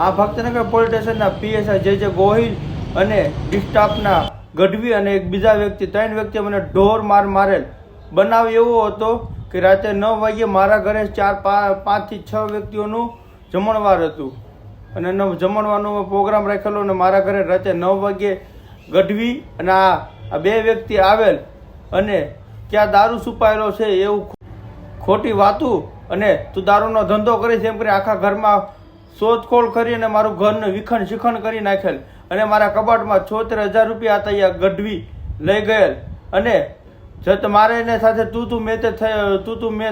આ ભક્તનગર પોલીસ સ્ટેશનના પીએસઆઈ જે ગોહિલ અને ડિસ્ટાફના ગઢવી અને એક બીજા વ્યક્તિ 3 વ્યક્તિએ મને ઢોર મારેલ. બનાવ એવો હતો કે રાતે 9 વાગ્યે મારા ઘરે 5 થી 6 વ્યક્તિઓનું જમણવાર હતું અને જમણવારનો પ્રોગ્રામ રાખેલો અને મારા ઘરે રાતે 9 વાગ્યે ગઢવી અને આ 2 વ્યક્તિ આવેલ અને ક્યાં દારૂ છુપાયેલો છે એવું ખોટી વાતું અને તું દારૂનો ધંધો કરીશ એમ કરી આખા ઘરમાં શોધખોળ કરી અને મારું ઘરનું વિખંડ શિખંડ કરી નાખેલ અને મારા કબાટમાં 76,000 રૂપિયા હતા ગઢવી લઈ ગયેલ અને મારે એને સાથે તું મેં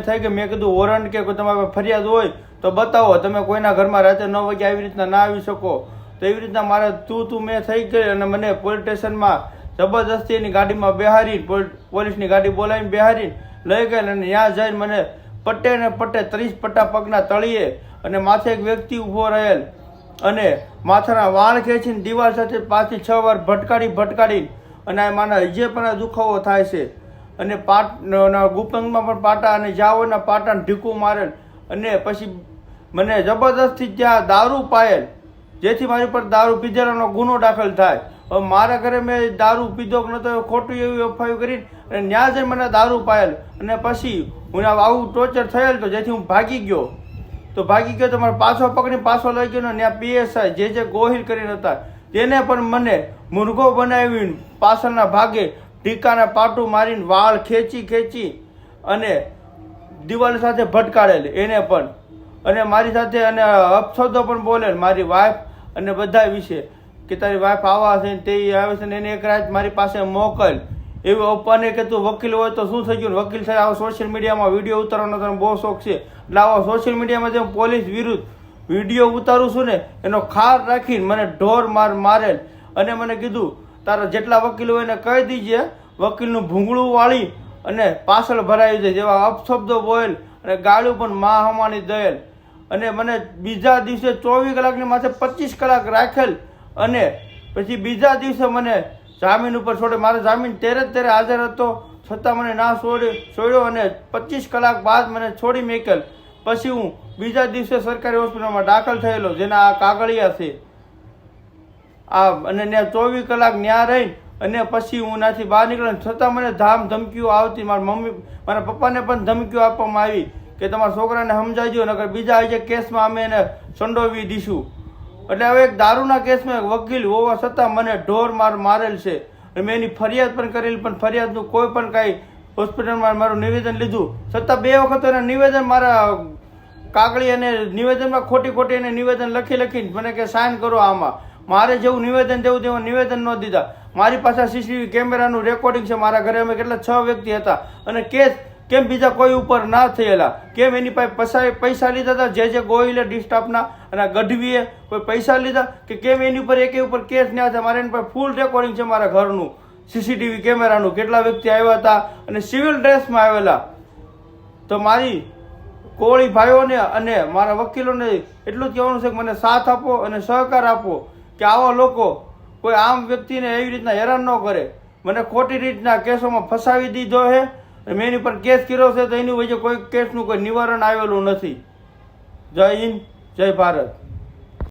થઈ ગઈ. મેં કીધું વોરંટ કે કોઈ તમારી ફરિયાદ હોય તો બતાવો, તમે કોઈના ઘરમાં રાતે 9 વાગે આવી રીતના ના આવી શકો. તો એવી રીતના મારે તું મેં થઈ ગઈ અને મને પોલીસ સ્ટેશનમાં જબરદસ્તી એની ગાડીમાં બેહારી પોલીસની ગાડી બોલાવીને બેહારીને લઈ ગયેલ અને ત્યાં જઈને મને પટ્ટે ને પટ્ટે 30 પટ્ટા પગના તળિયે અને માથે એક વ્યક્તિ ઊભો રહેલ અને માથાના વાળ ખેંચીને દિવાલ સાથે 5 થી 6 વાર ભટકાડી અને માના હજે પણ દુખાવો થાય છે અને ગુપ્તંગમાં પણ પાટા અને જાવોના પાટાને ઢીકું મારેલ અને પછી મને જબરદસ્તી ત્યાં દારૂ પાયેલ જેથી મારી પર દારૂ પીધેલાનો ગુનો દાખલ થાય. હવે મારા ઘરે મેં દારૂ પીધો કે નતો ખોટું એવું એફઆઈઆર કરીને અને ત્યાં જઈને મને દારૂ પાયેલ અને પછી હું આવું ટોર્ચર થયેલ તો જેથી હું ભાગી ગયો તો મારે પાછો પકડીને પાછો લઈ ગયો ને ત્યાં પીએસઆઈ જે ગોહિલ કરીને હતા તેને પણ મને મુર્ગો બનાવીને પાછળના ભાગે ટીકાના પાટું મારીને વાળ ખેંચી અને દિવાલ સાથે ભટકાડેલ એને પણ અને મારી સાથે અને અપશબ્દો પણ બોલેલ મારી વાઈફ અને બધા વિશે કે તારી વાઈફ આવા છે તે આવે છે ને એને એક રાત મારી પાસે મોકલ એવું અપને કે તું વકીલ હોય તો શું થઈ ગયું. વકીલ સાહેબ આવો સોશિયલ મીડિયામાં વિડીયો ઉતારવાનો તને બહુ શોખ છે એટલે આવો સોશિયલ મીડિયામાં જેમ પોલીસ વિરુદ્ધ વિડીયો ઉતારું છું ને એનો ખાર રાખીને મને ઢોર મારેલ અને મને કીધું તારા જેટલા વકીલો હોય એને કહી દીજે વકીલનું ભૂંગળું વાળી અને પાછળ ભરાઈ જાય જેવા અપશબ્દો બોલ અને ગાળું પણ મા હમાની દયેલ અને મને બીજા દિવસે 24 કલાકની માથે 25 કલાક રાખેલ અને પછી બીજા દિવસે મને જામીન ઉપર છોડે. મારો જામીન ત્યારે હાજર હતો છતાં મને ના છોડ્યો અને 25 કલાક બાદ મને છોડી મેકેલ. પછી હું બીજા દિવસે સરકારી હોસ્પિટલમાં દાખલ થયેલો જેના આ કાગળિયા છે અને ત્યાં 24 કલાક ન્યા રહી અને પછી હું નાથી બહાર નીકળ્યો છતાં મને ધમકીઓ આવતી. મારા પપ્પાને પણ ધમકીઓ આપવામાં આવી કે તમારા છોકરાને સમજાવી દો નકર બીજા જે કેસમાં અમે એને સંડોવી દઈશું. એટલે હવે એક દારૂના કેસમાં વકીલ હોવા છતાં મને ઢોર મારેલ છે. મેં એની ફરિયાદ પણ કરેલી પણ ફરિયાદનું કોઈ પણ કાંઈ હોસ્પિટલમાં મારું નિવેદન લીધું છતાં 2 વખત એને નિવેદન મારા કાગળી અને નિવેદનમાં ખોટી એને નિવેદન લખીને મને કે સાઇન કરો આમાં. મારે જેવું નિવેદન દેવું તેવું નિવેદન ન દીધા. મારી પાસે સીસીટીવી કેમેરાનું રેકોર્ડિંગ છે. મારા ઘરે અમે કેટલા 6 વ્યક્તિ હતા અને કેસ કેમ બીજા કોઈ ઉપર ના થયેલા, કેમ એની પાસે પૈસા લીધા હતા જે ગોહિલે ડિસ્ટાફના અને ગઢવીએ કોઈ પૈસા લીધા કે કેમ એની ઉપર એકે ઉપર કેસ ના હતા. મારે એની પાસે ફૂલ રેકોર્ડિંગ છે મારા ઘરનું સીસીટીવી કેમેરાનું કેટલા વ્યક્તિ આવ્યા હતા અને સિવિલ ડ્રેસમાં આવેલા. તો મારી કોળી ભાઈઓને અને મારા વકીલોને એટલું જ કહેવાનું છે કે મને સાથ આપો અને સહકાર આપો કે આવા લોકો કોઈ આમ વ્યક્તિને એવી રીતના હેરાન ન કરે. મને ખોટી રીતના કેસોમાં ફસાવી દીધો છે. મેં એની પર કેસ કર્યો છે તો એની વચ્ચે કોઈ કેસનું કોઈ નિવારણ આવેલું નથી. જય હિન્દ, જય ભારત.